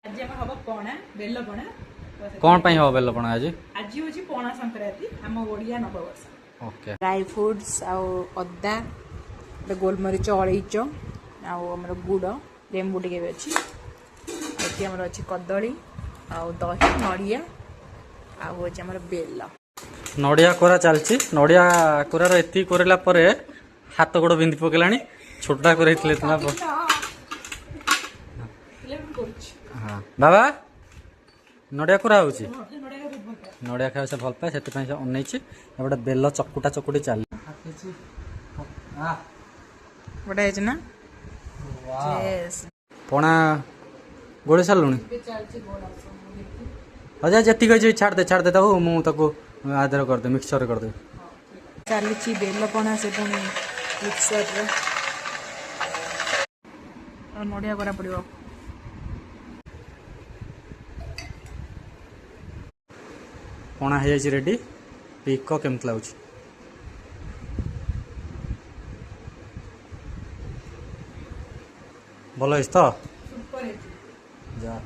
आज हम हबो पणा बेल पणा कौन पाई हो बेल पणा आज आज होची पणा संक्रांति हम ओडिया नववर्ष ओके ड्राई फ्रूट्स आ अदा गोलमरीच अलैच आमर गुड़ लेंबू टे भी अच्छी ये आमर अच्छी कदली आ दही नड़िया आमर बेल नड़िया कोरा चलची नड़िया कोरार एति कोरेला परे हाथ गोड़ बिंदी पकेलानी छोटा करे हाँ बाबा नड़िया कोरा होची नड़िया खाए से भल पाए से अनैची गोटे बेल चकुटा चकुटी चल ना पणा गोड़े सारूनी अच्छा जी कही छाड़ दे मुझे आधार करदे मिक्सचर करदे चली बेल पणा से पुणी मिक्सचर नड़िया करा पड़ो पणा हो जाए रेडी पिक केमती लगुच भल तो जा